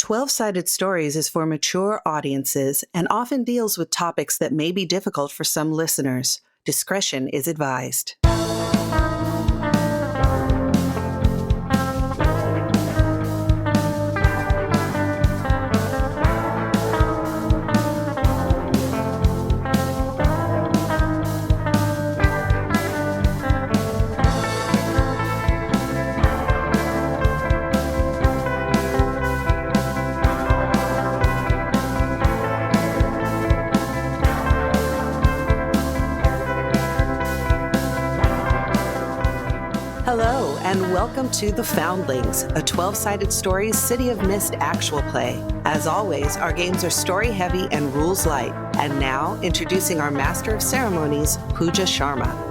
12-Sided Stories is for mature audiences and often deals with topics that may be difficult for some listeners. Discretion is advised. Hello, and welcome to The Foundlings, a 12-Sided Stories City of Mist actual play. As always, our games are story-heavy and rules-light. And now, introducing our Master of Ceremonies, Pooja Sharma.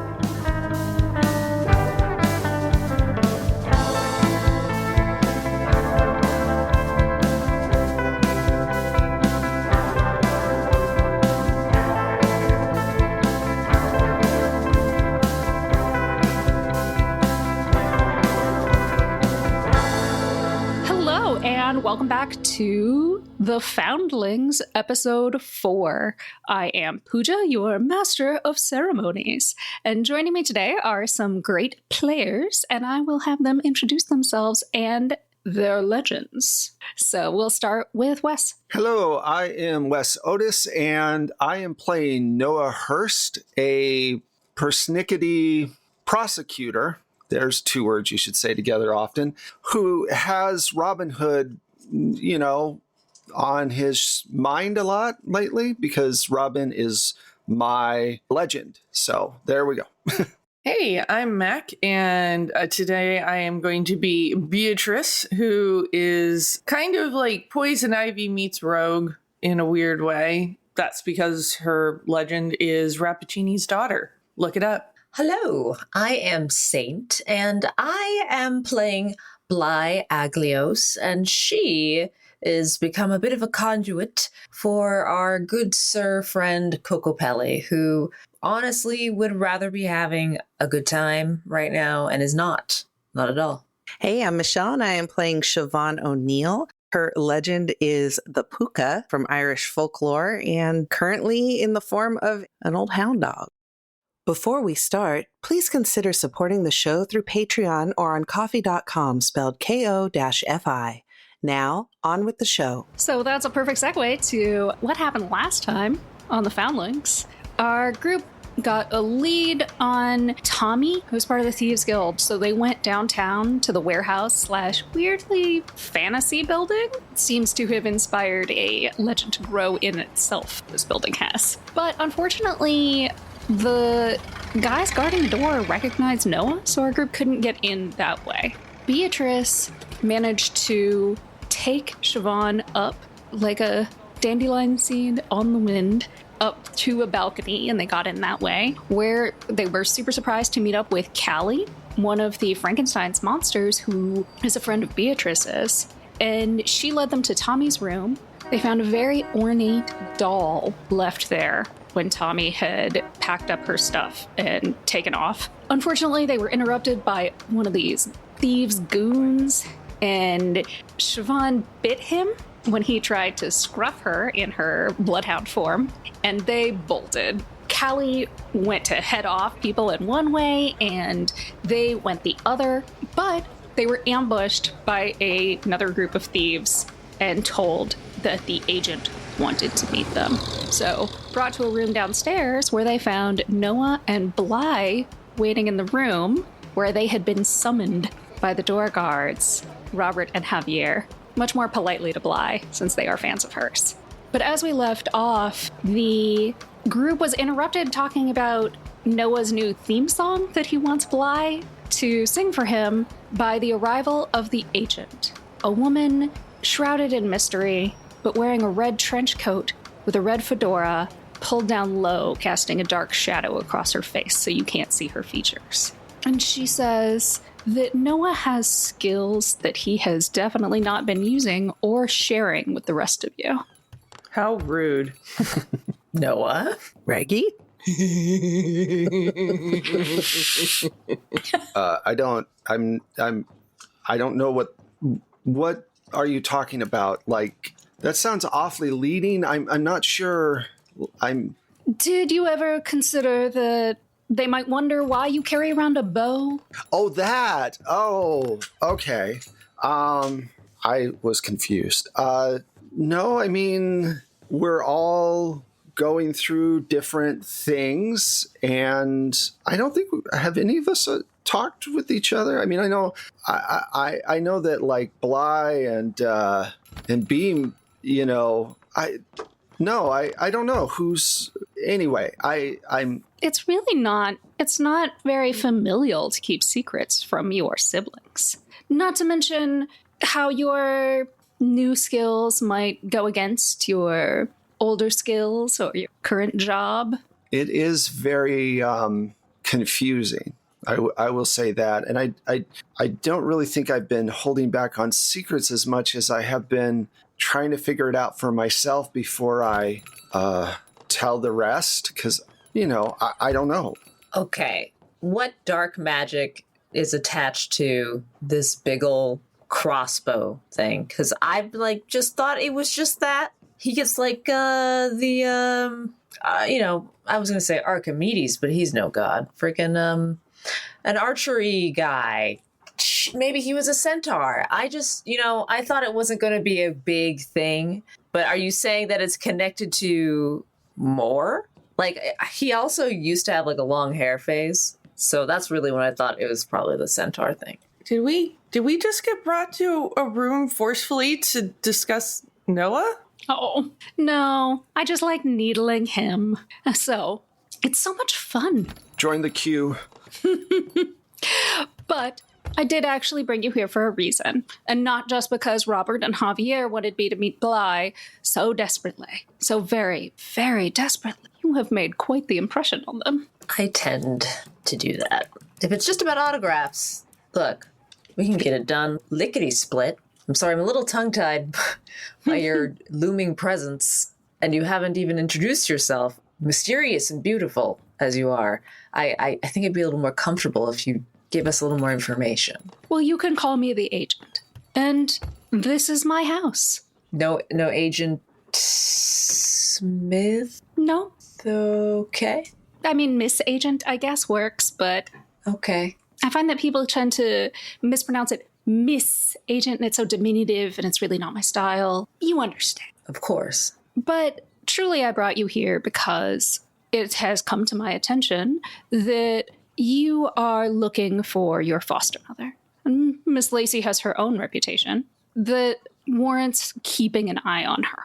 Welcome back to The Foundlings Episode 4. I am Pooja, your Master of Ceremonies, and joining me today are some great players, and I will have them introduce themselves and their legends. So we'll start with Wes. Hello, I am Wes Otis, and I am playing Noah Hurst, a persnickety prosecutor. There's two words you should say together often, who has Robin Hood, on his mind a lot lately because Robin is my legend. So there we go. Hey, I'm Mac, and today I am going to be Beatrice, who is kind of like Poison Ivy meets Rogue in a weird way. That's because her legend is Rappaccini's daughter. Look it up. Hello, I am Saint, and I am playing Bly Aglios, and she is become a bit of a conduit for our good sir friend Cocopelli, who honestly would rather be having a good time right now and is not at all. Hey, I'm Michelle, and I am playing Siobhan O'Neill. Her legend is the puka from Irish folklore, and currently in the form of an old hound dog. Before we start, please consider supporting the show through Patreon or on Ko-fi, spelled Ko-fi. Now, on with the show. So that's a perfect segue to what happened last time on the Foundlings. Our group got a lead on Tommy, who's part of the Thieves Guild. So they went downtown to the warehouse / weirdly fantasy building. It seems to have inspired a legend to grow in itself, this building has. But unfortunately, the guys guarding the door recognized Noah, so our group couldn't get in that way. Beatrice managed to take Siobhan up like a dandelion seed on the wind up to a balcony, and they got in that way, where they were super surprised to meet up with Callie, one of the Frankenstein's monsters who is a friend of Beatrice's, and she led them to Tommy's room. They found a very ornate doll left there when Tommy had packed up her stuff and taken off. Unfortunately, they were interrupted by one of these thieves' goons, and Siobhan bit him when he tried to scruff her in her bloodhound form, and they bolted. Callie went to head off people in one way, and they went the other, but they were ambushed by another group of thieves and told that the agent wanted to meet them. So, brought to a room downstairs where they found Noah and Bly waiting in the room where they had been summoned by the door guards, Robert and Javier, much more politely to Bly since they are fans of hers. But as we left off, the group was interrupted talking about Noah's new theme song that he wants Bly to sing for him by the arrival of the agent, a woman shrouded in mystery, but wearing a red trench coat with a red fedora pulled down low, casting a dark shadow across her face so you can't see her features. And she says that Noah has skills that he has definitely not been using or sharing with the rest of you. How rude. Noah? Reggie? I don't know what are you talking about? Like, that sounds awfully leading. I'm not sure. Did you ever consider that they might wonder why you carry around a bow? Oh, that. Oh, okay. I was confused. No, I mean, we're all going through different things, and I don't think have any of us talked with each other. I mean, I know, I know that like Bly and Beam, you know, I don't know who's. Anyway, I'm. It's really not. It's not very familial to keep secrets from your siblings. Not to mention how your new skills might go against your older skills or your current job. It is very confusing. I will say that, and I don't really think I've been holding back on secrets as much as I have been trying to figure it out for myself before I tell the rest, because, you know, I don't know. Okay, what dark magic is attached to this big ol' crossbow thing? Because I've like just thought it was just that. He gets like you know, I was gonna say Archimedes, but he's no god. Freaking an archery guy. Maybe he was a centaur. I just, you know, I thought it wasn't going to be a big thing. But are you saying that it's connected to more? Like, he also used to have like a long hair phase. So that's really when I thought it was probably the centaur thing. Did we just get brought to a room forcefully to discuss Noah? Oh, no. I just like needling him. So, it's so much fun. Join the queue. But I did actually bring you here for a reason, and not just because Robert and Javier wanted me to meet Bly so desperately, so very, very desperately. You have made quite the impression on them. I tend to do that. If it's just about autographs, look, we can get it done lickety-split. I'm sorry, I'm a little tongue-tied by your looming presence, and you haven't even introduced yourself, mysterious and beautiful as you are. I think it'd be a little more comfortable if you give us a little more information. Well, you can call me the agent. And this is my house. No Agent Smith? No. Okay. I mean, Miss Agent, I guess, works, but Okay. I find that people tend to mispronounce it Miss Agent, and it's so diminutive, and it's really not my style. You understand. Of course. But truly, I brought you here because it has come to my attention that you are looking for your foster mother. And Miss Lacey has her own reputation that warrants keeping an eye on her.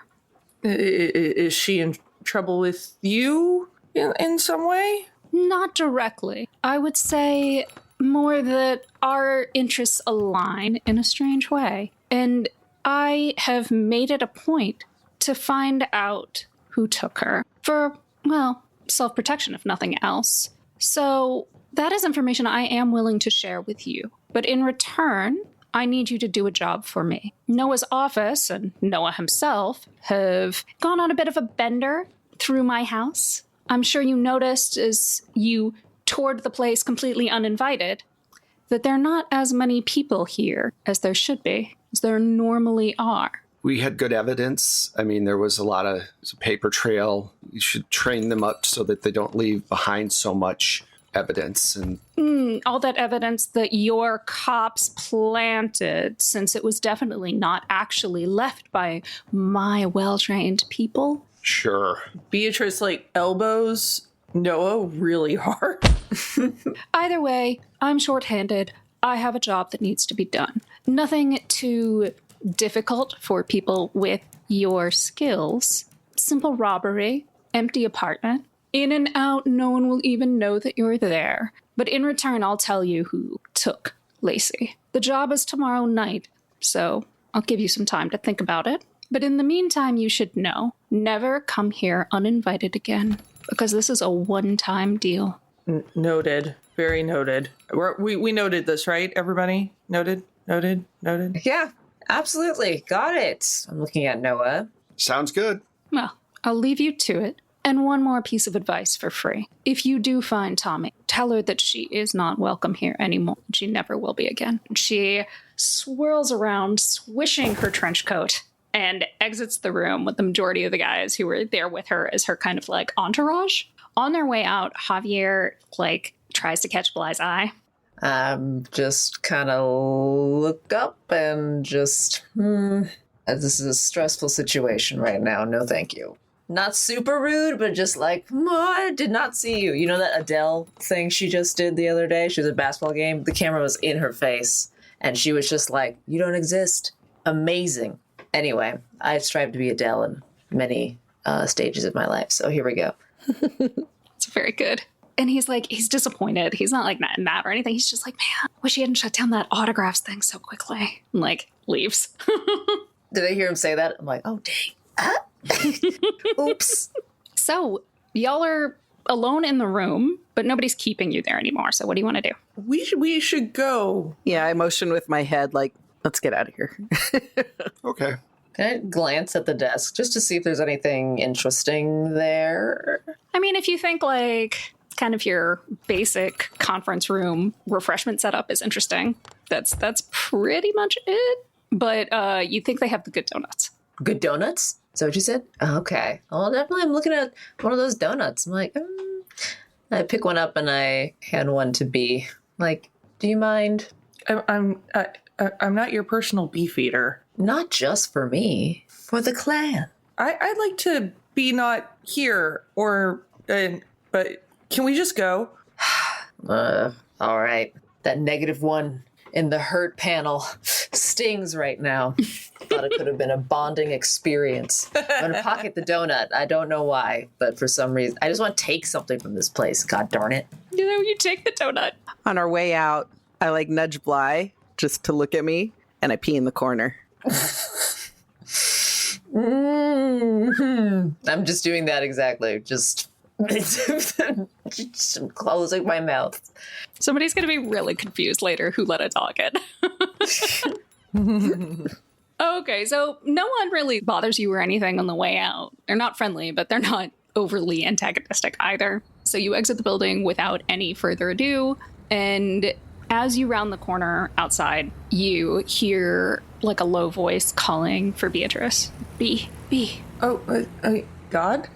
Is she in trouble with you in some way? Not directly. I would say more that our interests align in a strange way. And I have made it a point to find out who took her for, well, self-protection if nothing else. So that is information I am willing to share with you. But in return, I need you to do a job for me. Noah's office and Noah himself have gone on a bit of a bender through my house. I'm sure you noticed as you toured the place completely uninvited that there are not as many people here as there should be, as there normally are. We had good evidence. I mean, there was a paper trail. You should train them up so that they don't leave behind so much evidence. And all that evidence that your cops planted, since it was definitely not actually left by my well-trained people. Sure. Beatrice, like, elbows Noah really hard. Either way, I'm shorthanded. I have a job that needs to be done. Nothing too difficult for people with your skills. Simple robbery, empty apartment. In and out, no one will even know that you're there. But in return, I'll tell you who took Lacey. The job is tomorrow night, so I'll give you some time to think about it. But in the meantime, you should know, never come here uninvited again, because this is a one-time deal. Noted. Very noted. We noted this, right, everybody? Noted? Yeah, absolutely. Got it. I'm looking at Noah. Sounds good. Well, I'll leave you to it. And one more piece of advice for free. If you do find Tommy, tell her that she is not welcome here anymore. She never will be again. She swirls around, swishing her trench coat, and exits the room with the majority of the guys who were there with her as her kind of like entourage. On their way out, Javier like tries to catch Bly's eye. Just kind of look up and just, this is a stressful situation right now. No, thank you. Not super rude, but just like, I did not see you. You know that Adele thing she just did the other day? She was at a basketball game. The camera was in her face, and she was just like, you don't exist. Amazing. Anyway, I strive to be Adele in many stages of my life, so here we go. It's very good. And he's like, he's disappointed. He's not like mad or anything. He's just like, man, wish he hadn't shut down that autographs thing so quickly. And like, leaves. Did I hear him say that? I'm like, oh, dang. Oops. So y'all are alone in the room, but nobody's keeping you there anymore. So what do you want to do? We should go. Yeah, I motion with my head like, let's get out of here. Okay. Can I glance at the desk just to see if there's anything interesting there? I mean, if you think like kind of your basic conference room refreshment setup is interesting, that's pretty much it. But you think they have the good donuts. Good donuts? Is that what you said? Okay. Well, definitely I'm looking at one of those donuts. I'm like, I pick one up and I hand one to B. Like, do you mind? I'm not your personal beef eater. Not just for me, for the clan. I'd like to be not here or, but can we just go? All right. That -1 in the hurt panel stings right now. Thought it could have been a bonding experience. I'm going to pocket the donut. I don't know why, but for some reason, I just want to take something from this place. God darn it. You know, you take the donut. On our way out, I like nudge Bly just to look at me, and I pee in the corner. I'm just doing that exactly. Just closing my mouth. Somebody's going to be really confused later who let a dog in. Okay, so no one really bothers you or anything on the way out. They're not friendly, but they're not overly antagonistic either. So you exit the building without any further ado, and as you round the corner outside, you hear like a low voice calling for Beatrice. B. Oh, God?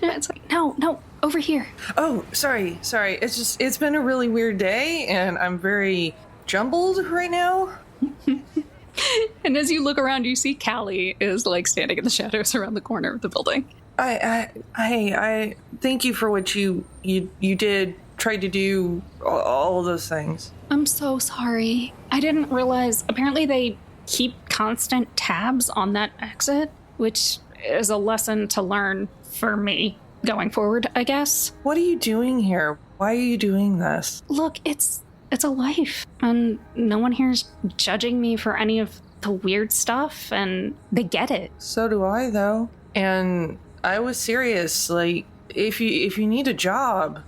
It's like, no, over here. Oh, sorry. It's been a really weird day, and I'm very jumbled right now. And as you look around, you see Callie is like standing in the shadows around the corner of the building. I thank you for what you did, tried to do, all of those things. I'm so sorry. I didn't realize, apparently they keep constant tabs on that exit, which is a lesson to learn for me going forward, I guess. What are you doing here? Why are you doing this? Look, it's a life, and no one here's judging me for any of the weird stuff, and they get it. So do I, though. And I was serious. Like, if you need a job,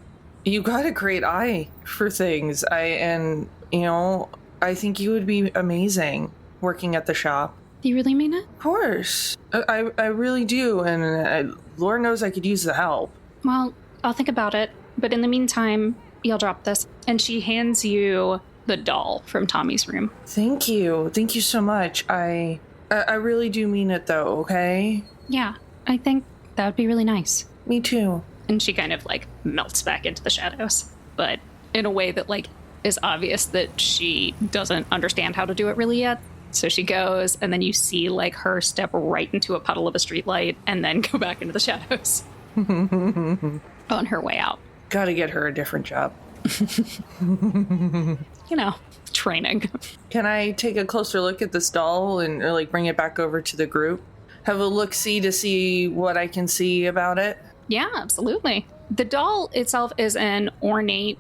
you got a great eye for things. I think you would be amazing working at the shop. Do you really mean it? Of course. I really do, and Lord knows I could use the help. Well, I'll think about it, but in the meantime, you'll drop this. And she hands you the doll from Tommy's room. Thank you so much. I really do mean it, though, okay? Yeah, I think that would be really nice. Me too. And she kind of like melts back into the shadows, but in a way that like is obvious that she doesn't understand how to do it really yet. So she goes, and then you see like her step right into a puddle of a streetlight and then go back into the shadows on her way out. Gotta get her a different job. You know, training. Can I take a closer look at this doll and or, like bring it back over to the group? Have a look-see to see what I can see about it? Yeah, absolutely. The doll itself is an ornate,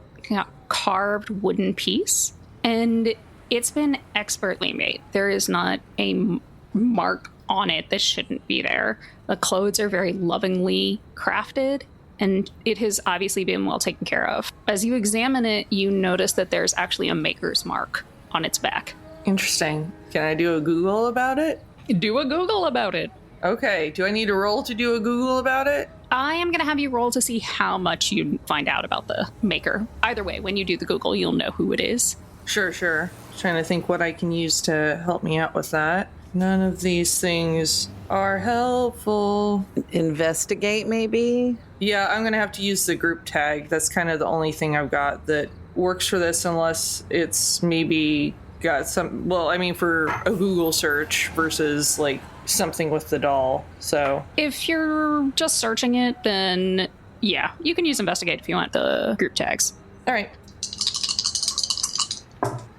carved wooden piece, and it's been expertly made. There is not a mark on it that shouldn't be there. The clothes are very lovingly crafted, and it has obviously been well taken care of. As you examine it, you notice that there's actually a maker's mark on its back. Interesting. Can I do a Google about it? Do a Google about it. Okay, do I need to roll to do a Google about it? I am going to have you roll to see how much you find out about the maker. Either way, when you do the Google, you'll know who it is. Sure. Trying to think what I can use to help me out with that. None of these things are helpful. Investigate, maybe? Yeah, I'm going to have to use the group tag. That's kind of the only thing I've got that works for this, unless it's maybe got some, well, I mean, for a Google search versus like something with the doll. So If you're just searching it, then yeah, you can use investigate if you want the group tags. all right.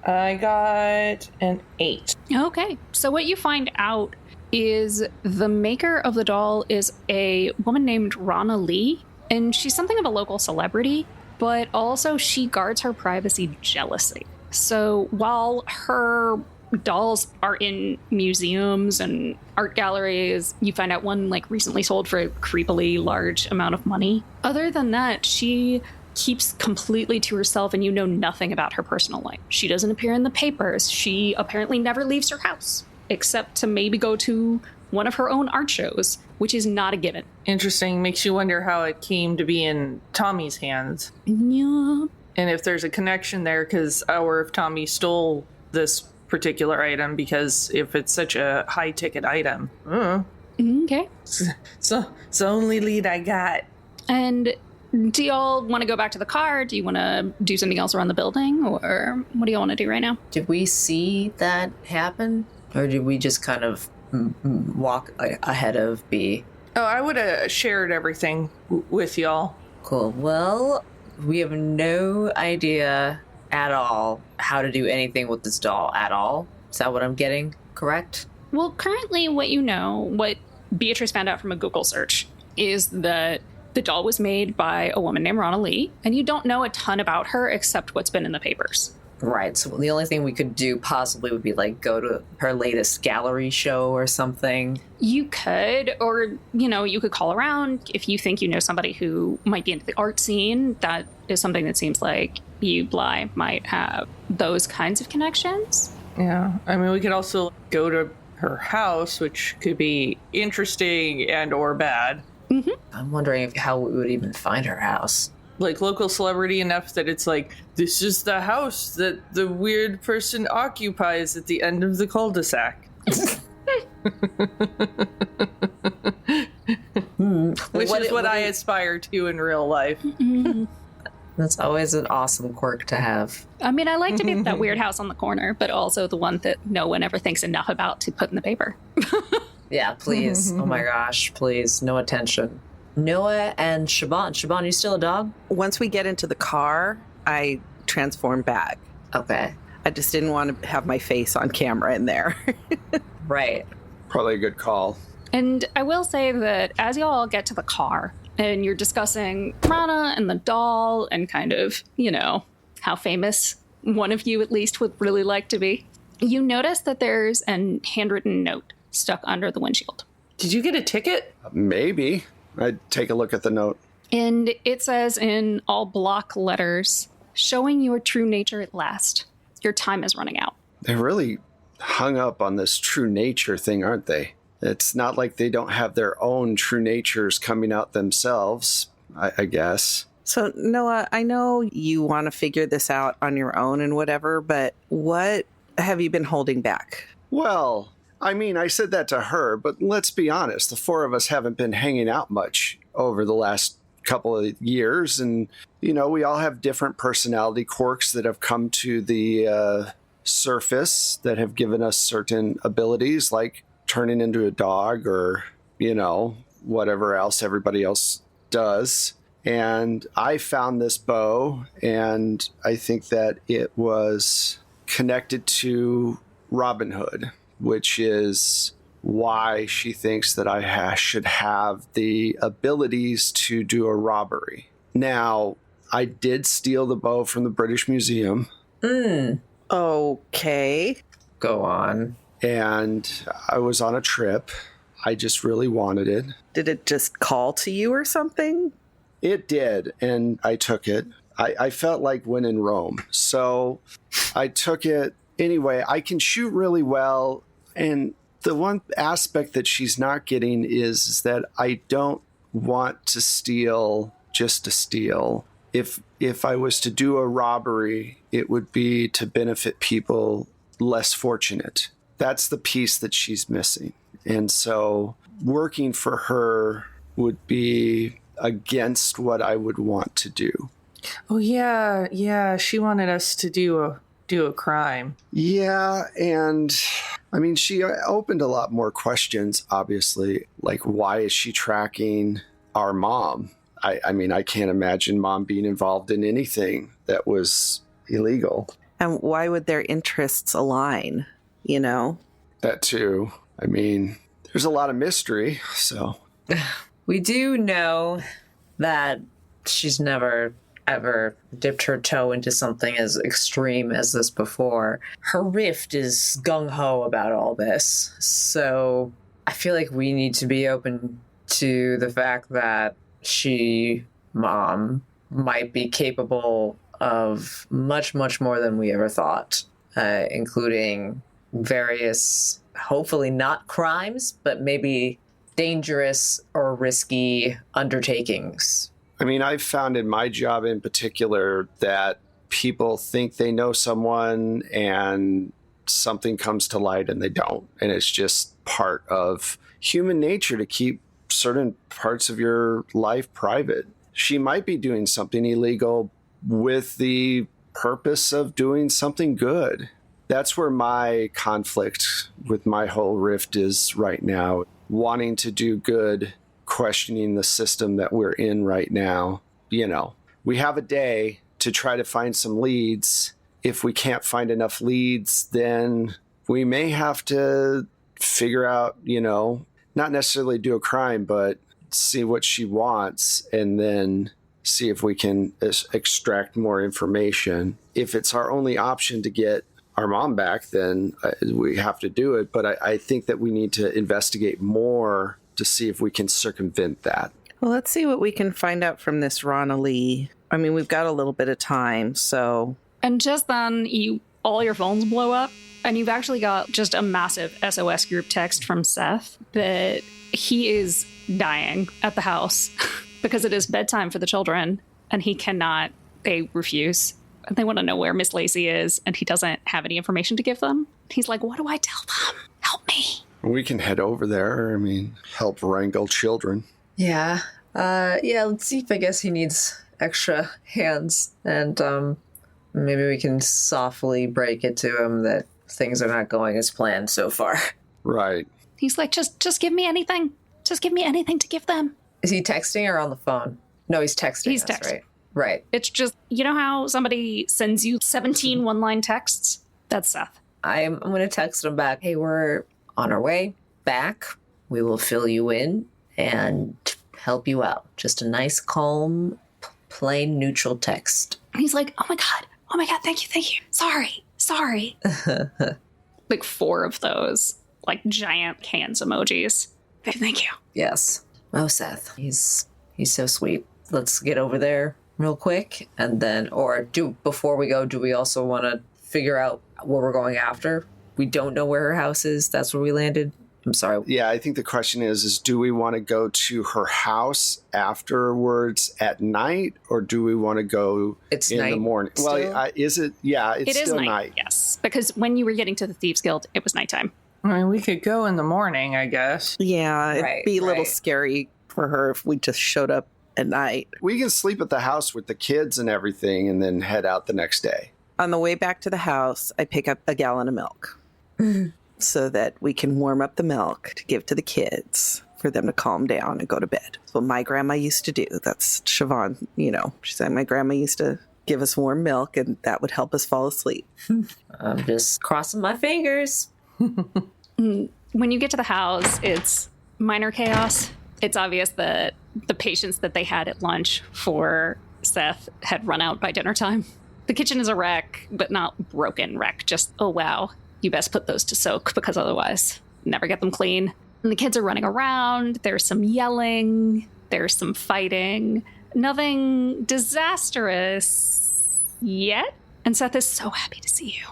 I got an 8. Okay, so what you find out is the maker of the doll is a woman named Rana Lee, and she's something of a local celebrity, but also she guards her privacy jealously. So while her dolls are in museums and art galleries, you find out one like recently sold for a creepily large amount of money. Other than that, she keeps completely to herself and you know nothing about her personal life. She doesn't appear in the papers. She apparently never leaves her house, except to maybe go to one of her own art shows, which is not a given. Interesting. Makes you wonder how it came to be in Tommy's hands. Yeah. And if there's a connection there, or if Tommy stole this particular item, because if it's such a high ticket item. Okay. So it's the only lead I got. And do y'all want to go back to the car? Do you want to do something else around the building? Or what do y'all want to do right now? Did we see that happen? Or did we just kind of walk ahead of B? Oh, I would have shared everything with y'all. Cool. Well, we have no idea at all how to do anything with this doll at all. Is that what I'm getting? Correct? Well, currently what Beatrice found out from a Google search is that the doll was made by a woman named Rana Lee, and you don't know a ton about her except what's been in the papers. Right. So the only thing we could do possibly would be like go to her latest gallery show or something. You could, or, you could call around if you think you know somebody who might be into the art scene. That is something that seems like you, Bly, might have those kinds of connections. Yeah. I mean, we could also go to her house, which could be interesting and or bad. Mm-hmm. I'm wondering how we would even find her house. Like local celebrity enough that it's like, this is the house that the weird person occupies at the end of the cul-de-sac. Which is what I aspire to in real life. That's always an awesome quirk to have. I mean, I like to be that weird house on the corner, but also the one that no one ever thinks enough about to put in the paper. Yeah, please. Oh my gosh, please. No attention. Noah and Siobhan. Siobhan, you still a dog? Once we get into the car, I transform back. Okay. I just didn't want to have my face on camera in there. Right. Probably a good call. And I will say that as you all get to the car and you're discussing Rana and the doll and kind of, how famous one of you at least would really like to be, you notice that there's a handwritten note stuck under the windshield. Did you get a ticket? Maybe. I'd take a look at the note. And it says in all block letters, showing your true nature at last. Your time is running out. They're really hung up on this true nature thing, aren't they? It's not like they don't have their own true natures coming out themselves, I guess. So, Noah, I know you want to figure this out on your own and whatever, but what have you been holding back? Well, I mean, I said that to her, but let's be honest. The four of us haven't been hanging out much over the last couple of years. And, we all have different personality quirks that have come to the surface that have given us certain abilities, like turning into a dog or, whatever else everybody else does. And I found this bow, and I think that it was connected to Robin Hood, which is why she thinks that I should have the abilities to do a robbery. Now, I did steal the bow from the British Museum. Okay. Go on. And I was on a trip. I just really wanted it. Did it just call to you or something? It did, and I took it. I felt like when in Rome. So I took it. Anyway, I can shoot really well, and The one aspect that she's not getting is that I don't want to steal just to steal. If I was to do a robbery, it would be to benefit people less fortunate. That's the piece that she's missing. And so working for her would be against what I would want to do. Oh yeah. She wanted us to do a crime. Yeah, and I mean, she opened a lot more questions, obviously, like why is she tracking our mom? I mean, I can't imagine mom being involved in anything that was illegal. And why would their interests align, you know? That too. I mean, there's a lot of mystery, so. We do know that she's never ever dipped her toe into something as extreme as this before. Her rift is gung-ho about all this. So I feel like we need to be open to the fact that mom, might be capable of much, much more than we ever thought, including various, hopefully not crimes, but maybe dangerous or risky undertakings. I mean, I've found in my job in particular that people think they know someone and something comes to light and they don't. And it's just part of human nature to keep certain parts of your life private. She might be doing something illegal with the purpose of doing something good. That's where my conflict with my whole rift is right now. Wanting to do good, questioning the system that we're in right now. You know, we have a day to try to find some leads. If we can't find enough leads, then we may have to figure out, you know, not necessarily do a crime, but see what she wants and then see if we can extract more information. If it's our only option to get our mom back, then we have to do it. But I think that we need to investigate more to see if we can circumvent that. Well, let's see what we can find out from this Rana Lee. I mean, we've got a little bit of time, so... And just then, all your phones blow up, and you've actually got just a massive SOS group text from Seth that he is dying at the house because it is bedtime for the children, and he cannot, they refuse. They want to know where Miss Lacey is, and he doesn't have any information to give them. He's like, what do I tell them? Help me. We can head over there. I mean, help wrangle children. Yeah. Let's see if I guess he needs extra hands. And maybe we can softly break it to him that things are not going as planned so far. Right. He's like, just give me anything. Just give me anything to give them. Is he texting or on the phone? No, he's texting. He's texting. Right. Right. It's just, you know how somebody sends you 17 one-line texts? That's Seth. I'm going to text him back. Hey, we're on our way back. We will fill you in and help you out. Just a nice, calm, plain, neutral text. He's like, oh my God, thank you. Sorry. Like 4 of those, like giant hands emojis. Thank you. Yes. Oh, Seth, he's so sweet. Let's get over there real quick, and then, before we go, do we also want to figure out what we're going after? We don't know where her house is. That's where we landed. I'm sorry. Yeah, I think the question is do we want to go to her house afterwards at night, or do we want to go in the morning? Still? Well, is it? Yeah, it's It is still night. Yes, because when you were getting to the Thieves Guild, it was nighttime. I mean, we could go in the morning, I guess. Yeah, it'd Right, be a little right. scary for her if we just showed up at night. We can sleep at the house with the kids and everything and then head out the next day. On the way back to the house, I pick up a gallon of milk so that we can warm up the milk to give to the kids for them to calm down and go to bed. That's what my grandma used to do. That's Siobhan, you know. She said my grandma used to give us warm milk and that would help us fall asleep. I'm just crossing my fingers. When you get to the house, it's minor chaos. It's obvious that the patience that they had at lunch for Seth had run out by dinner time. The kitchen is a wreck, but not broken wreck. Just, oh wow, you best put those to soak because otherwise never get them clean. And the kids are running around. There's some yelling. There's some fighting. Nothing disastrous yet. And Seth is so happy to see you.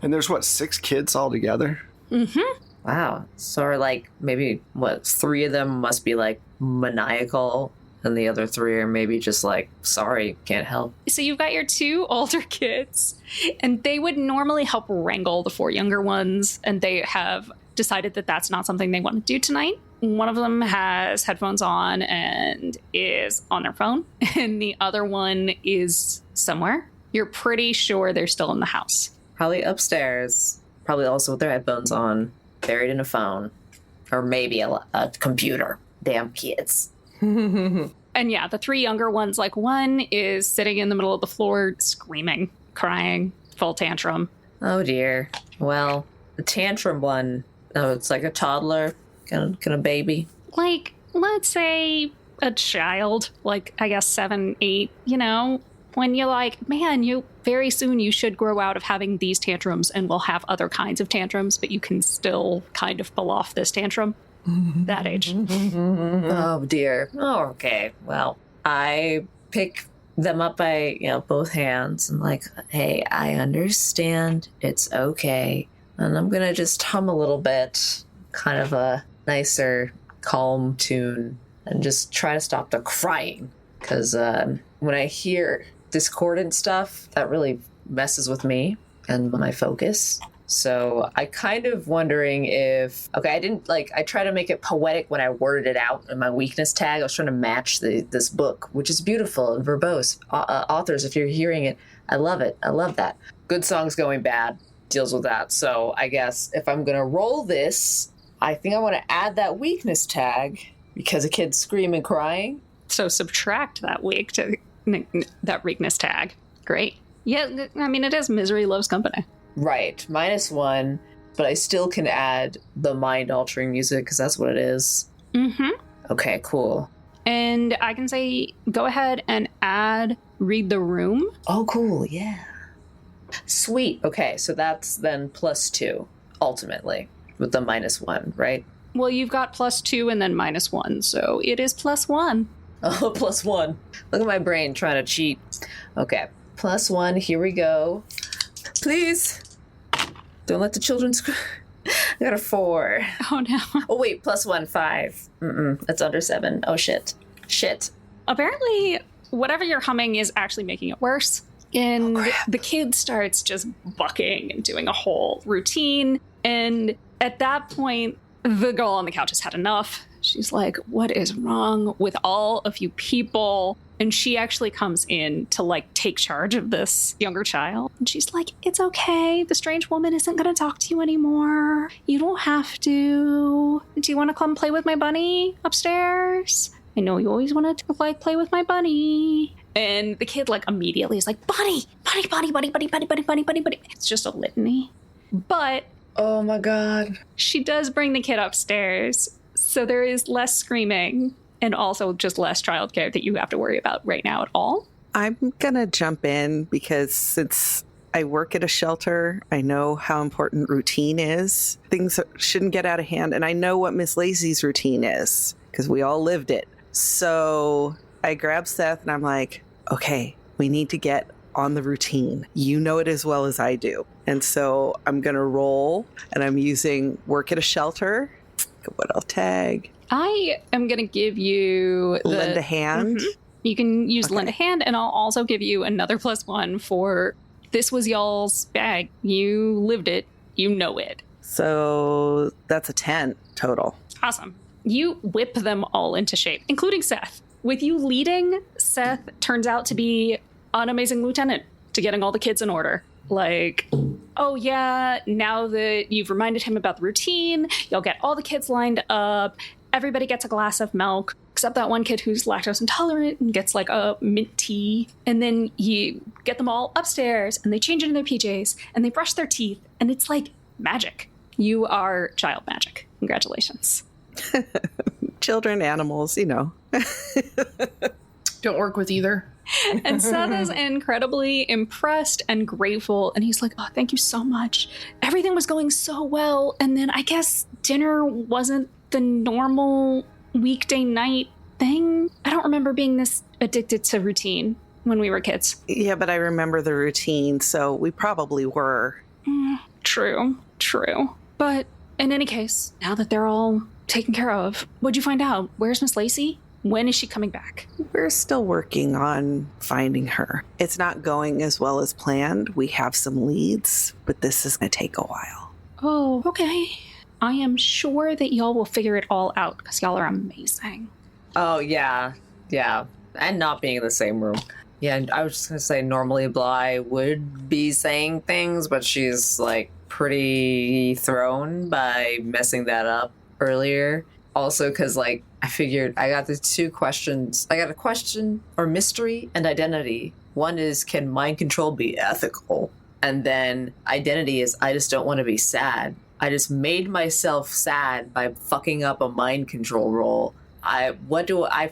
And there's 6 kids altogether? Mm-hmm. Wow. So are like maybe what, 3 of them must be like maniacal and the other 3 are maybe just like, sorry, can't help. So you've got your 2 older kids, and they would normally help wrangle the 4 younger ones, and they have decided that that's not something they want to do tonight. One of them has headphones on and is on their phone, and the other one is somewhere. You're pretty sure they're still in the house. Probably upstairs. Probably also with their headphones on, buried in a phone. Or maybe a computer. Damn kids. And yeah, the 3 younger ones, like one is sitting in the middle of the floor screaming, crying, full tantrum. Oh dear. Well, the tantrum one, oh, it's like a toddler, kind of baby. Like, let's say a child, like I guess 7, 8, when you're like, man, very soon you should grow out of having these tantrums and will have other kinds of tantrums, but you can still kind of pull off this tantrum. That age. Oh dear. Oh, okay. Well, I pick them up by, both hands and like, hey, I understand. It's okay. And I'm gonna just hum a little bit, kind of a nicer, calm tune, and just try to stop the crying. Because when I hear discordant stuff, that really messes with me and my focus. So I kind of wondering if, I try to make it poetic when I worded it out in my weakness tag. I was trying to match this book, which is beautiful and verbose. Authors, if you're hearing it, I love it. I love that. Good songs going bad deals with that. So I guess if I'm going to roll this, I think I want to add that weakness tag because a kid's screaming, crying. So subtract that weakness tag. Great. Yeah, I mean, it is misery loves company. Right, -1, but I still can add the mind-altering music because that's what it is. Mm-hmm. Okay, cool. And I can say, go ahead and add Read the Room. Oh, cool, yeah. Sweet. Okay, so that's then +2, ultimately, with the -1, right? Well, you've got +2 and then -1, so it is +1. Oh, +1. Look at my brain trying to cheat. Okay, +1, here we go. Please. Don't let the children scream. I got a 4. Oh, no. Oh, wait, +1, 5. That's under 7. Oh, shit. Apparently, whatever you're humming is actually making it worse. And the kid starts just bucking and doing a whole routine. And at that point, the girl on the couch has had enough. She's like, what is wrong with all of you people? And she actually comes in to like take charge of this younger child. And she's like, it's okay. The strange woman isn't going to talk to you anymore. You don't have to. Do you want to come play with my bunny upstairs? I know you always wanted to like play with my bunny. And the kid like immediately is like, bunny. It's just a litany. But Oh my God. she does bring the kid upstairs. So there is less screaming. And also just less childcare that you have to worry about right now at all. I'm going to jump in because since I work at a shelter, I know how important routine is. Things shouldn't get out of hand. And I know what Miss Lacey's routine is because we all lived it. So I grab Seth and I'm like, okay, we need to get on the routine. You know it as well as I do. And so I'm going to roll and I'm using work at a shelter. What I'll tag. I am going to give you lend a hand. Mm-hmm. You can use lend a hand, and I'll also give you another +1 for this was y'all's bag. You lived it. You know it. So that's a 10 total. Awesome. You whip them all into shape, including Seth. With you leading, Seth turns out to be an amazing lieutenant to getting all the kids in order. Like, oh yeah, now that you've reminded him about the routine, you'll get all the kids lined up. Everybody gets a glass of milk, except that one kid who's lactose intolerant and gets like a mint tea. And then you get them all upstairs and they change into their PJs and they brush their teeth. And it's like magic. You are child magic. Congratulations. Children, animals, Don't work with either. And Seth is incredibly impressed and grateful. And he's like, oh, thank you so much. Everything was going so well. And then I guess dinner wasn't the normal weekday night thing. I don't remember being this addicted to routine when we were kids. Yeah, but I remember the routine, so we probably were. True. But in any case, now that they're all taken care of, what'd you find out? Where's Miss Lacey? When is she coming back? We're still working on finding her. It's not going as well as planned. We have some leads, but this is going to take a while. Oh, okay. I am sure that y'all will figure it all out because y'all are amazing. Oh, yeah. Yeah. And not being in the same room. Yeah, I was just going to say normally Bly would be saying things, but she's like pretty thrown by messing that up earlier. Also, because like I figured I got the two questions. I got a question or mystery and identity. One is, can mind control be ethical? And then identity is, I just don't want to be sad. I just made myself sad by fucking up a mind control roll. I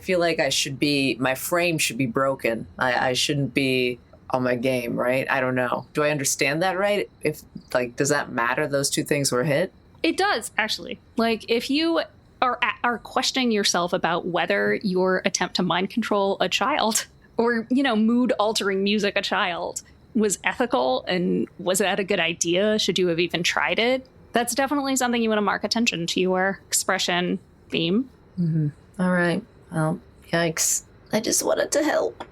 feel like I should be, my frame should be broken. I shouldn't be on my game, right? I don't know. Do I understand that right? If like, does that matter? Those two things were hit? It does, actually. Like, if you are questioning yourself about whether your attempt to mind control a child or, mood altering music a child was ethical and was that a good idea? Should you have even tried it? That's definitely something you want to mark attention to your expression theme. Mm-hmm. All right. Well, yikes. I just wanted to help.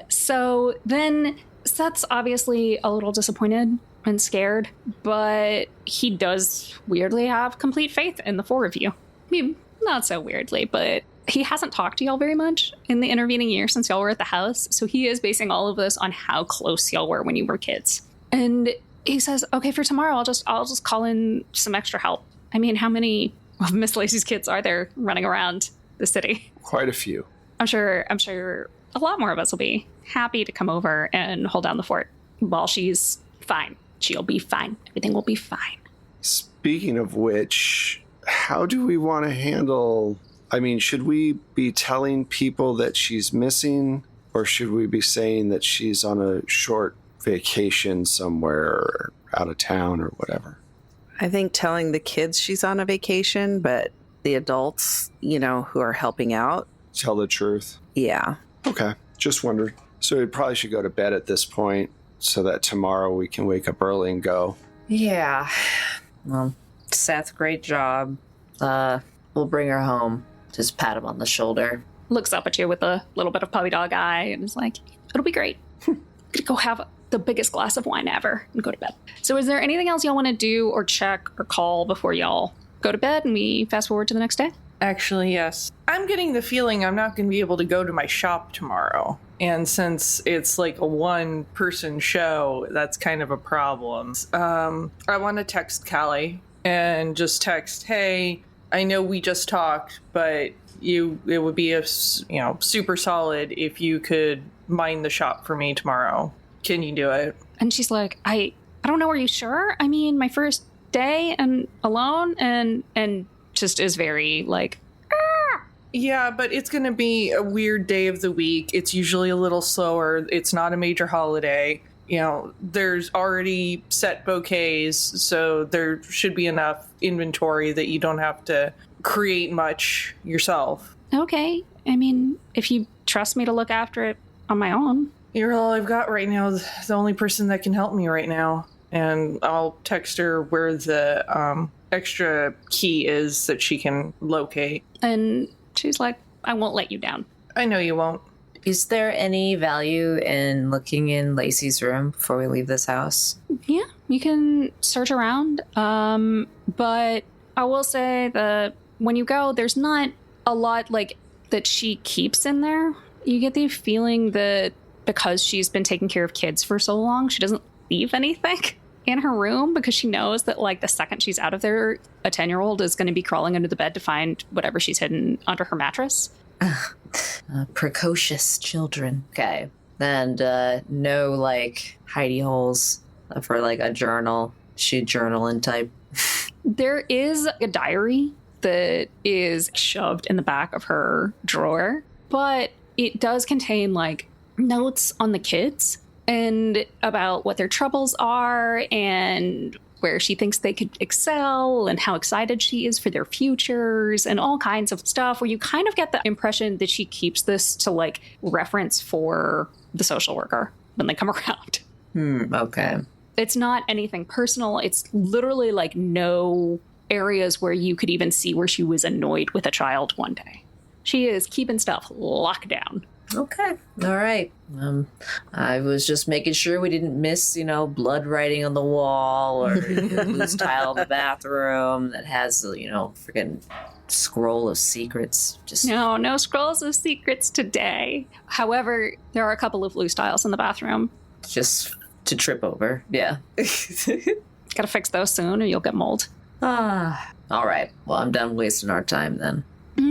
So then Seth's obviously a little disappointed and scared, but he does weirdly have complete faith in the four of you. I mean, not so weirdly, but he hasn't talked to y'all very much in the intervening year since y'all were at the house. So he is basing all of this on how close y'all were when you were kids. And he says, okay, for tomorrow, I'll just call in some extra help. I mean, how many of Miss Lacey's kids are there running around the city? Quite a few. I'm sure a lot more of us will be happy to come over and hold down the fort while she's fine. She'll be fine. Everything will be fine. Speaking of which, how do we want to handle... I mean, should we be telling people that she's missing, or should we be saying that she's on a short vacation somewhere or out of town or whatever? I think telling the kids she's on a vacation, but the adults, who are helping out. Tell the truth. Yeah. Okay. Just wondered. So we probably should go to bed at this point so that tomorrow we can wake up early and go. Yeah. Well, Seth, great job. We'll bring her home. Just pat him on the shoulder. Looks up at you with a little bit of puppy dog eye and is like, it'll be great. Gonna go have the biggest glass of wine ever and go to bed. So is there anything else y'all want to do or check or call before y'all go to bed and we fast forward to the next day? Actually, yes. I'm getting the feeling I'm not going to be able to go to my shop tomorrow. And since it's like a one-person show, that's kind of a problem. I want to text Callie and just text, hey, I know we just talked, but it would be super solid if you could mind the shop for me tomorrow. Can you do it? And she's like, I don't know. Are you sure? I mean, my first day and alone and just is very like, ah! Yeah, but it's going to be a weird day of the week. It's usually a little slower. It's not a major holiday. There's already set bouquets, so there should be enough inventory that you don't have to create much yourself. Okay. I mean, if you trust me to look after it on my own. You're all I've got right now, the only person that can help me right now. And I'll text her where the extra key is that she can locate. And she's like, I won't let you down. I know you won't. Is there any value in looking in Lacey's room before we leave this house? Yeah, you can search around. But I will say that when you go, there's not a lot like that she keeps in there. You get the feeling that because she's been taking care of kids for so long, she doesn't leave anything in her room because she knows that like the second she's out of there, a 10-year-old is going to be crawling under the bed to find whatever she's hidden under her mattress. Precocious children. Okay. And no like hidey holes for like a journal. She journaling type. There is a diary that is shoved in the back of her drawer, but it does contain like notes on the kids and about what their troubles are and where she thinks they could excel and how excited she is for their futures and all kinds of stuff, where you kind of get the impression that she keeps this to like reference for the social worker when they come around. Okay. It's not anything personal. It's literally like no areas where you could even see where she was annoyed with a child one day. She is keeping stuff locked down. Okay. All right. I was just making sure we didn't miss, blood writing on the wall or a loose tile in the bathroom that has, freaking scroll of secrets. Just No scrolls of secrets today. However, there are a couple of loose tiles in the bathroom. just to trip over. Yeah. Gotta fix those soon or you'll get mold. All right. Well, I'm done wasting our time then.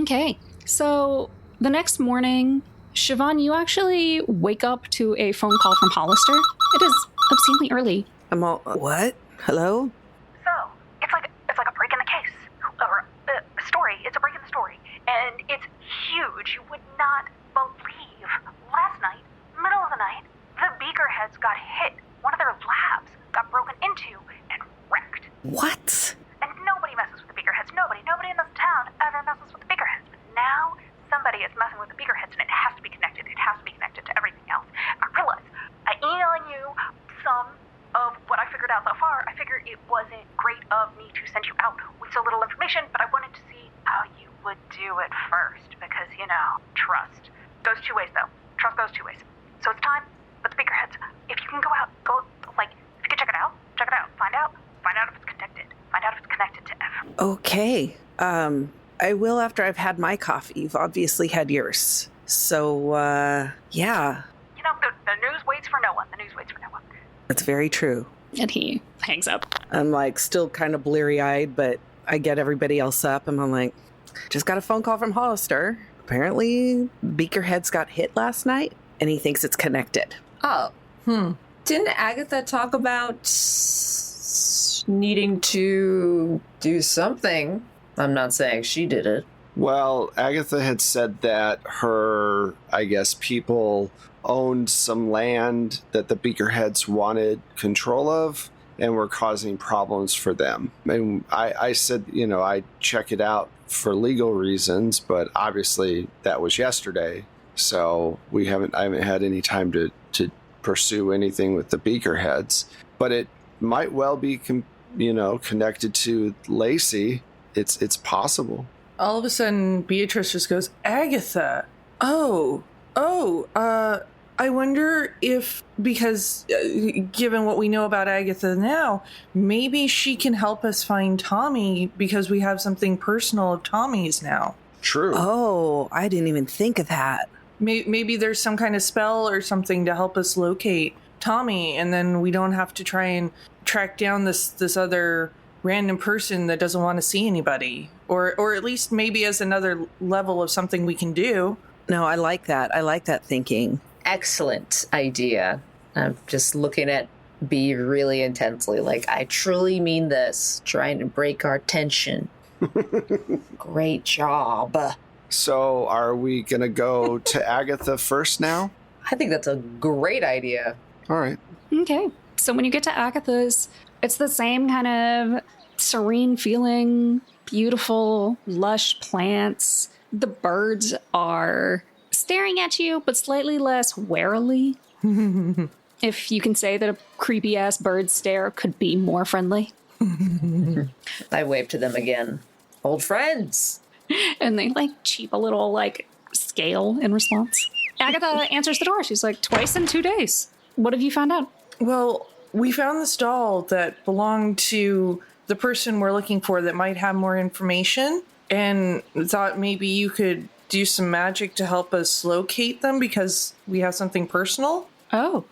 Okay. So the next morning, Siobhan, you actually wake up to a phone call from Hollister. It is obscenely early. I'm all, what? Hello? So, it's like a break in the case. Or a story. It's a break in the story. And it's huge. You would not believe. Last night, middle of the night, the Beakerheads got hit. One of their labs got broken into and wrecked. What? And nobody messes with the Beakerheads. Nobody in this town ever messes with the Beakerheads. But now, somebody is messing with the Beakerheads, and it has to be connected. It has to be connected to everything else. I realize, emailing you some of what I figured out so far, I figured it wasn't great of me to send you out with so little information, but I wanted to see how you would do it first, because, trust goes two ways, though. Trust goes two ways. So it's time with the Beakerheads. If you can go out, if you can check it out, find out if it's connected. Find out if it's connected to F. Okay. I will after I've had my coffee. You've obviously had yours. So, yeah. The news waits for no one. That's very true. And he hangs up. I'm still kind of bleary-eyed, but I get everybody else up and I'm just got a phone call from Hollister. Apparently, Beakerheads got hit last night and he thinks it's connected. Oh. Didn't Agatha talk about needing to do something? I'm not saying she did it. Well, Agatha had said that her, people owned some land that the Beakerheads wanted control of and were causing problems for them. And I said, I'd check it out for legal reasons, but obviously that was yesterday. So I haven't had any time to pursue anything with the Beakerheads. But it might well be, connected to Lacey. It's possible. All of a sudden, Beatrice just goes, Agatha. I wonder if, because given what we know about Agatha now, maybe she can help us find Tommy because we have something personal of Tommy's now. True. Oh, I didn't even think of that. Maybe there's some kind of spell or something to help us locate Tommy, and then we don't have to try and track down this other random person that doesn't want to see anybody. Or at least maybe as another level of something we can do. No, I like that. I like that thinking. Excellent idea. I'm just looking at B really intensely, I truly mean this, trying to break our tension. Great job. So are we going to go to Agatha first now? I think that's a great idea. All right. Okay. So when you get to Agatha's, it's the same kind of serene feeling, beautiful, lush plants. The birds are staring at you, but slightly less warily. If you can say that a creepy-ass bird stare could be more friendly. I wave to them again. Old friends. And they cheep a little scale in response. Agatha answers the door. She's twice in 2 days. What have you found out? Well, we found this doll that belonged to the person we're looking for that might have more information, and thought maybe you could do some magic to help us locate them because we have something personal. Oh,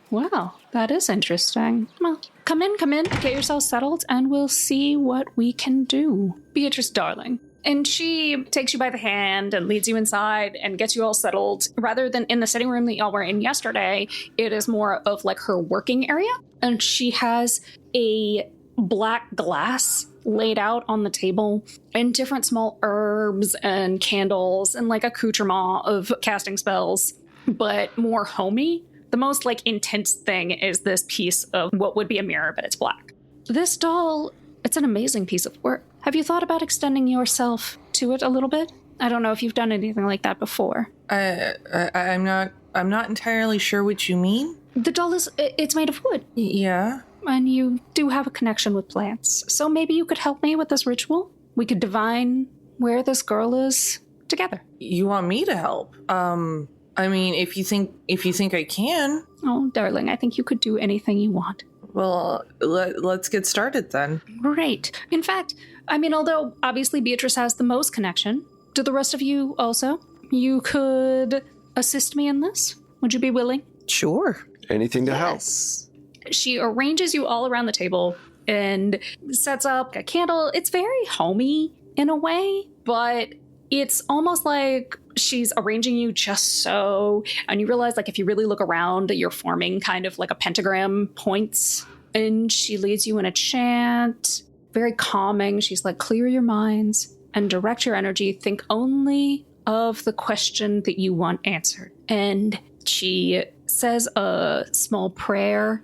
wow. That is interesting. Well, come in, get yourself settled, and we'll see what we can do. Beatrice, darling. And she takes you by the hand and leads you inside and gets you all settled. Rather than in the sitting room that y'all were in yesterday, it is more of her working area. And she has a black glass laid out on the table and different small herbs and candles and accoutrement of casting spells, but more homey. The most intense thing is this piece of what would be a mirror, but it's black. This doll, it's an amazing piece of work. Have you thought about extending yourself to it a little bit? I don't know if you've done anything like that before. I'm not entirely sure what you mean. The doll it's made of wood. Yeah. and you do have a connection with plants. So maybe you could help me with this ritual? We could divine where this girl is together. You want me to help? I mean, if you think I can. Oh, darling, I think you could do anything you want. Well, let's get started then. Great. In fact, I mean, although obviously Beatrice has the most connection, do the rest of you also? You could assist me in this? Would you be willing? Sure. Anything to help. Yes. She arranges you all around the table and sets up a candle. It's very homey in a way, but it's almost like she's arranging you just so. And you realize, like, if you really look around, you're forming kind of like a pentagram points. And she leads you in a chant, very calming. She's like, clear your minds and direct your energy. Think only of the question that you want answered. And she says a small prayer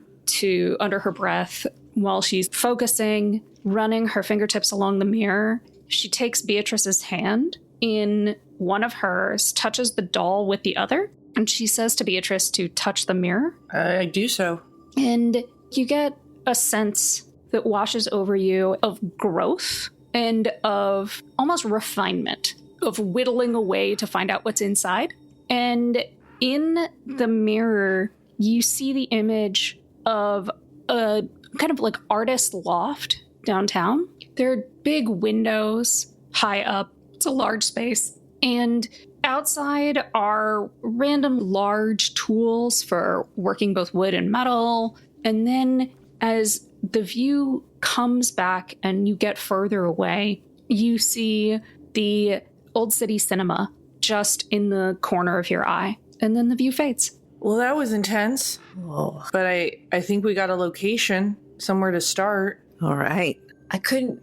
under her breath while she's focusing, running her fingertips along the mirror. She takes Beatrice's hand in one of hers, touches the doll with the other, and she says to Beatrice to touch the mirror. I do so. And you get a sense that washes over you of growth and of almost refinement, of whittling away to find out what's inside. And in the mirror, you see the image of a kind of like artist loft downtown. There are big windows high up. It's a large space. And outside are random large tools for working both wood and metal. And then as the view comes back and you get further away, you see the Old City Cinema just in the corner of your eye. And then the view fades. Well, that was intense. Whoa. But I think we got a location, somewhere to start. All right. I couldn't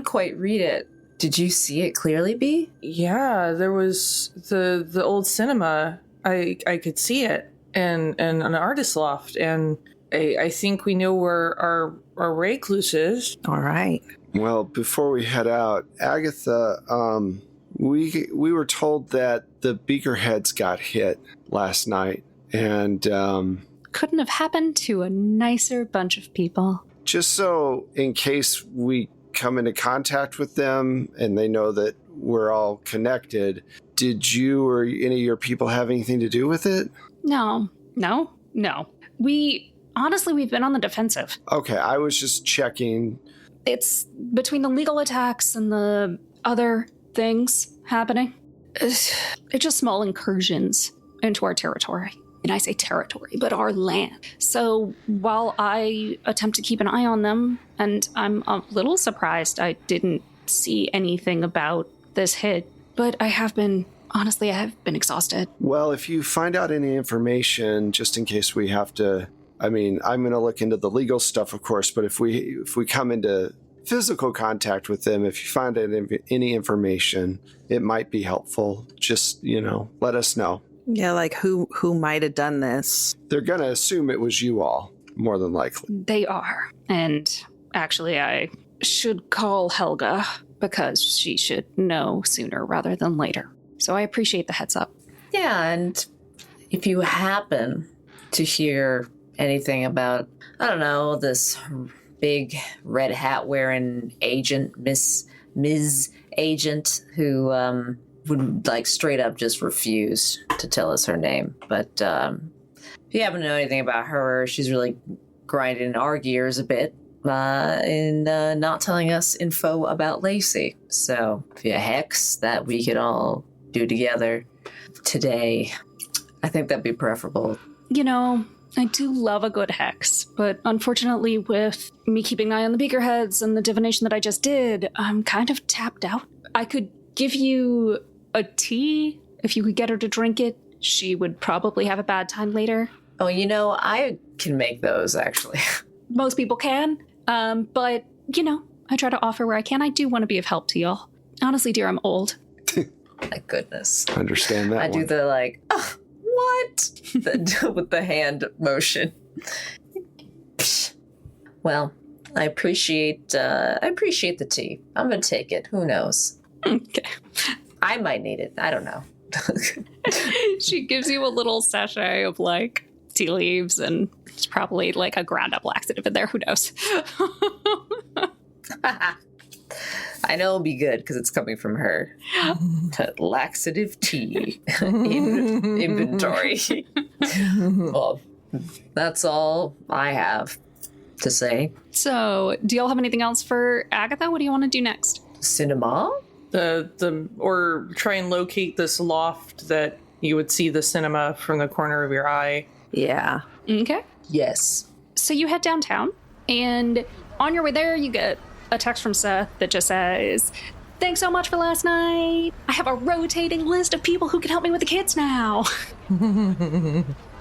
quite read it. Did you see it clearly, B? Yeah, there was the old cinema. I could see it, and an artist loft, and I think we know where our recluse is. All right. Well, before we head out, Agatha, we were told that the Beakerheads got hit last night, and Couldn't have happened to a nicer bunch of people. just so in case we come into contact with them and they know that we're all connected, did you or any of your people have anything to do with it? No. We've been on the defensive. Okay, I was just checking. It's between the legal attacks and the other things happening. It's just small incursions into our territory. And I say territory, but our land. So while I attempt to keep an eye on them, and I'm a little surprised I didn't see anything about this hit, but I have been exhausted. Well, if you find out any information, just in case we have to, I mean, I'm going to look into the legal stuff, of course, but if we come into physical contact with them, if you find any information, it might be helpful. Just, let us know. Yeah, like who might have done this? They're going to assume it was you all, more than likely. They are. And actually, I should call Helga because she should know sooner rather than later. So I appreciate the heads up. Yeah, and if you happen to hear anything about, I don't know, this big red hat wearing agent, Ms. Agent, who would like straight up just refuse to tell us her name. But if you happen to know anything about her, she's really grinding our gears a bit in not telling us info about Lacey. So if you hex that we could all do together today, I think that'd be preferable. I do love a good hex, but unfortunately with me keeping an eye on the Beakerheads and the divination that I just did, I'm kind of tapped out. I could give you a tea if you could get her to drink it. She would probably have a bad time later. Oh, I can make those, actually. Most people can, but, I try to offer where I can. I do want to be of help to y'all. Honestly, dear, I'm old. My goodness. I understand that. I do the what? With the hand motion. Well, I appreciate the tea. I'm gonna take it. Who knows? Okay. I might need it. I don't know. She gives you a little sachet of tea leaves, and it's probably like a ground up laxative in there. Who knows? I know it'll be good because it's coming from her. Laxative tea in inventory. Well, that's all I have to say. So, do y'all have anything else for Agatha? What do you want to do next? Cinema? Or try and locate this loft that you would see the cinema from the corner of your eye. Yeah. Okay. Yes. So you head downtown, and on your way there, you get a text from Seth that just says, "Thanks so much for last night. I have a rotating list of people who can help me with the kids now."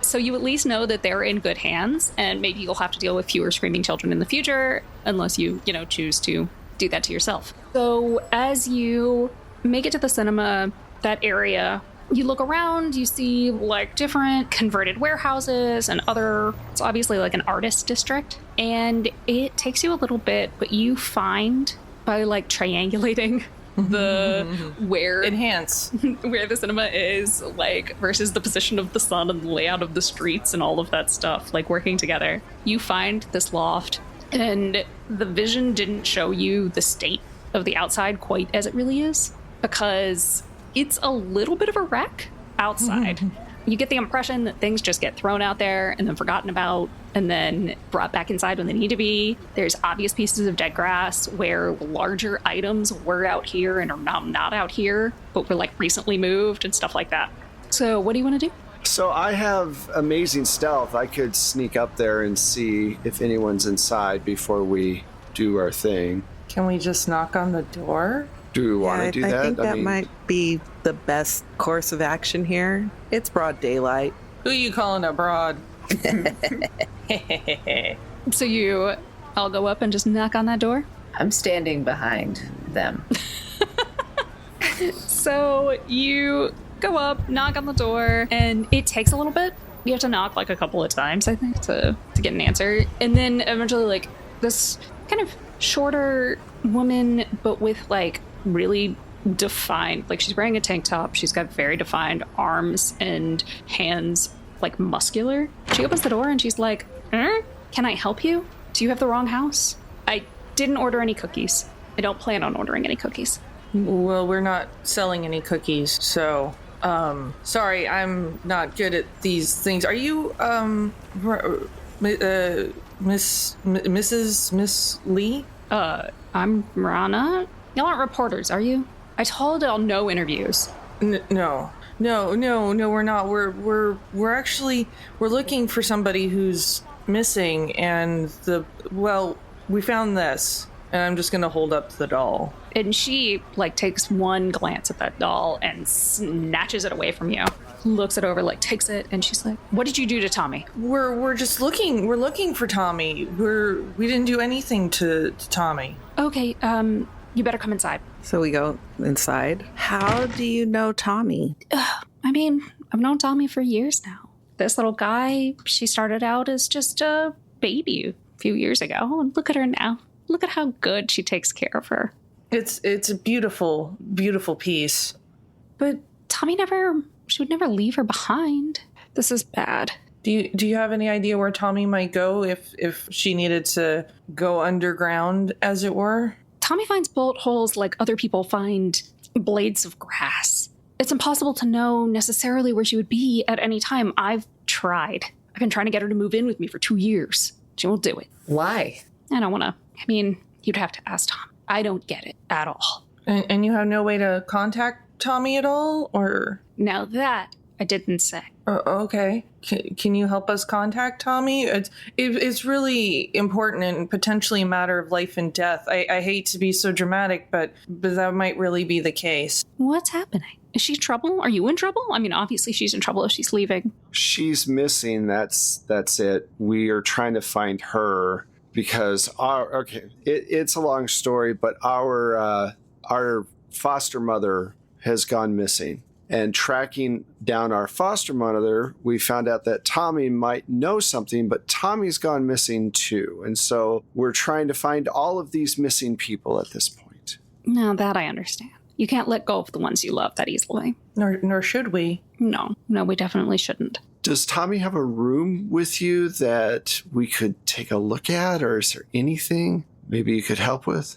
So you at least know that they're in good hands, and maybe you'll have to deal with fewer screaming children in the future, unless you choose to do that to yourself. So as you make it to the cinema, that area, you look around, you see like different converted warehouses and it's obviously like an artist district. And it takes you a little bit, but you find by like triangulating where the cinema is, like, versus the position of the sun and the layout of the streets and all of that stuff, like working together, you find this loft. And the vision didn't show you the state of the outside quite as it really is, because it's a little bit of a wreck outside. You get the impression that things just get thrown out there and then forgotten about and then brought back inside when they need to be. There's obvious pieces of dead grass where larger items were out here and are now not out here, but were like recently moved and stuff like that. So what do you want to do? So I have amazing stealth. I could sneak up there and see if anyone's inside before we do our thing. Can we just knock on the door? Do we want to do that? I think that might be the best course of action here. It's broad daylight. Who you calling a broad? So I'll go up and just knock on that door? I'm standing behind them. So you go up, knock on the door, and it takes a little bit. You have to knock like a couple of times, I think, to get an answer. And then eventually, like, this kind of shorter woman, but with like really defined, like, she's wearing a tank top, she's got very defined arms and hands, like muscular. She opens the door and she's like, "Can I help you? Do you have the wrong house? I didn't order any cookies. I don't plan on ordering any cookies." Well, we're not selling any cookies, so sorry, I'm not good at these things. Are you Miss Lee? I'm Rana. Y'all aren't reporters, are you? I told y'all no interviews. No, we're not. We're actually looking for somebody who's missing, and we found this, and I'm just gonna hold up the doll. And she like takes one glance at that doll and snatches it away from you. Looks it over, like takes it, and she's like, "What did you do to Tommy?" We're just looking. We're looking for Tommy. We didn't do anything to Tommy. Okay, you better come inside. So we go inside. How do you know Tommy? I mean, I've known Tommy for years now. This little guy, she started out as just a baby a few years ago, and look at her now. Look at how good she takes care of her. It's a beautiful, beautiful piece. But Tommy she would never leave her behind. This is bad. Do you have any idea where Tommy might go if she needed to go underground, as it were? Tommy finds bolt holes like other people find blades of grass. It's impossible to know necessarily where she would be at any time. I've tried. I've been trying to get her to move in with me for 2 years. She won't do it. Why? I don't want to. I mean, you'd have to ask Tom. I don't get it at all. And you have no way to contact Tommy at all, or? Now that I didn't say. Okay. Can you help us contact Tommy? It's really important and potentially a matter of life and death. I hate to be so dramatic, but that might really be the case. What's happening? Is she in trouble? Are you in trouble? I mean, obviously she's in trouble if she's leaving. She's missing. That's it. We are trying to find her because it's a long story, but our foster mother has gone missing. And tracking down our foster mother, we found out that Tommy might know something, but Tommy's gone missing too. And so we're trying to find all of these missing people at this point. Now that I understand. You can't let go of the ones you love that easily. Nor should we. No, we definitely shouldn't. Does Tommy have a room with you that we could take a look at, or is there anything maybe you could help with?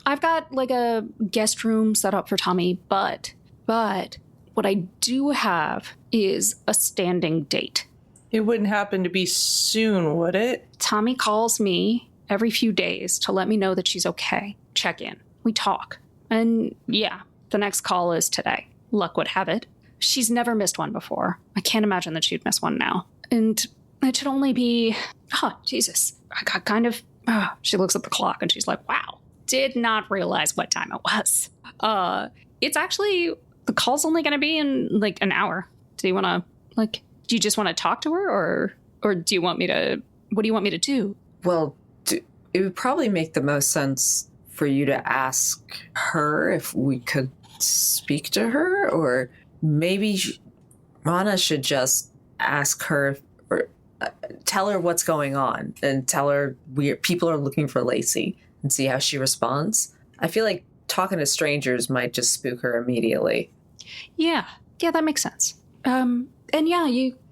I've got like a guest room set up for Tommy, but what I do have is a standing date. It wouldn't happen to be soon, would it? Tommy calls me every few days to let me know that she's okay. Check in. We talk. And yeah, the next call is today. Luck would have it. She's never missed one before. I can't imagine that she'd miss one now. And it should only be... Oh, Jesus. I got kind of... she looks at the clock and she's like, wow. Did not realize what time it was. It's actually... The call's only going to be in like an hour. Do you want to... Do you just want to talk to her? Or do you want me to... What do you want me to do? Well, it would probably make the most sense for you to ask her if we could speak to her, or maybe Rana should just ask her or tell her what's going on and tell her people are looking for Lacey and see how she responds. I feel like talking to strangers might just spook her immediately. Yeah, that makes sense. And yeah,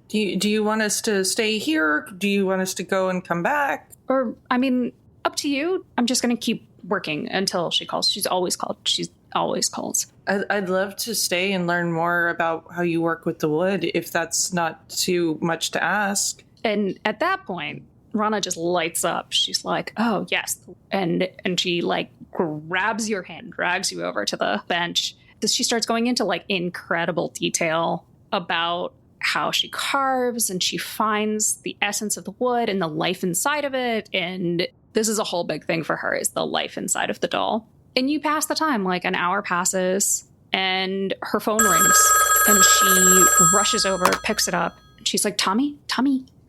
Do you want us to stay here? Do you want us to go and come back? Or, I mean, up to you. I'm just going to keep working until she calls. She's always called. She's always calls. I'd love to stay and learn more about how you work with the wood, if that's not too much to ask. And at that point, Rana just lights up. She's like, oh, yes. And she, like, grabs your hand, drags you over to the bench. She starts going into, like, incredible detail about how she carves and she finds the essence of the wood and the life inside of it. And this is a whole big thing for her, is the life inside of the doll. And you pass the time, like an hour passes and her phone rings and she rushes over, picks it up. And she's like, Tommy,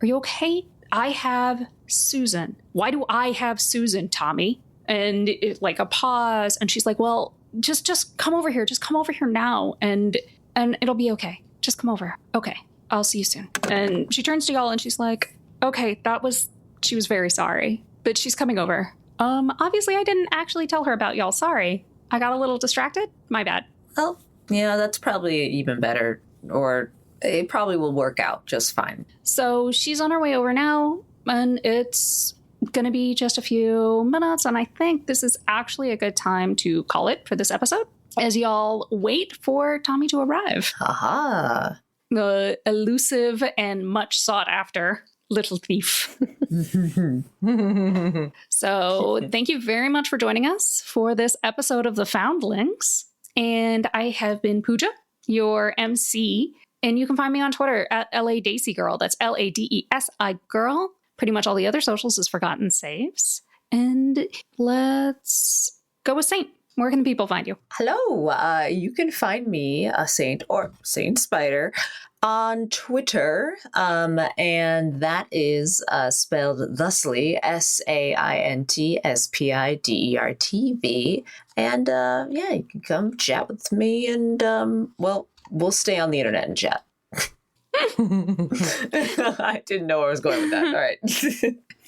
are you okay? I have Susan. Why do I have Susan, Tommy? And like a pause. And she's like, well, just come over here. Just come over here now. And it'll be okay. Just come over. Okay, I'll see you soon. And she turns to y'all and she's like, okay, she was very sorry, but she's coming over. Obviously I didn't actually tell her about y'all. Sorry. I got a little distracted. My bad. Well, yeah, that's probably even better, or it probably will work out just fine. So she's on her way over now, and it's going to be just a few minutes, and I think this is actually a good time to call it for this episode, as y'all wait for Tommy to arrive. Aha. The elusive and much sought after little thief. So thank you very much for joining us for this episode of The Foundlings. And I have been Pooja, your MC. And you can find me on Twitter at LADesigirl. That's LADESI girl. Pretty much all the other socials is Forgotten Saves. And let's go with Saint. Where can people find you? Hello. You can find me, Saint or Saint Spider, on Twitter. And that is spelled thusly, SAINTSPIDERTV. And yeah, you can come chat with me and, well, we'll stay on the internet and chat. I didn't know where I was going with that. All right.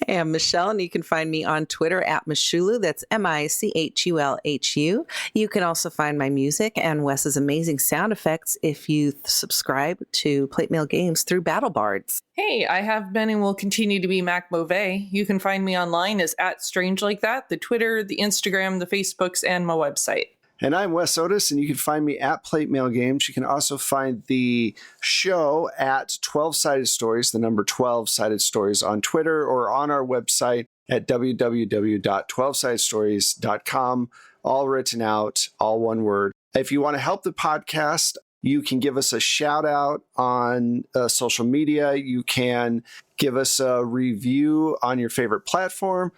Hey, I'm Michelle, and you can find me on Twitter at Michulu. That's MICHULHU. You can also find my music and Wes's amazing sound effects if you subscribe to Plate Mail Games through Battle Bards. Hey, I have been and will continue to be Mac Mauvais. You can find me online as @StrangeLikeThat, the Twitter, the Instagram, the Facebooks, and my website. And I'm Wes Otis, and you can find me at Plate Mail Games. You can also find the show at 12 Sided Stories, the number 12 Sided Stories, on Twitter or on our website at www.12sidedstories.com, all written out, all one word. If you want to help the podcast, you can give us a shout out on social media. You can give us a review on your favorite platform.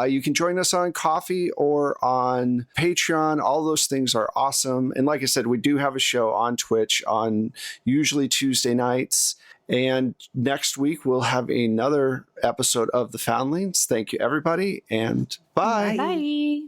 You can join us on Coffee or on Patreon. All those things are awesome. And like I said, we do have a show on Twitch on usually Tuesday nights. And next week, we'll have another episode of The Foundlings. Thank you, everybody, and bye. Bye.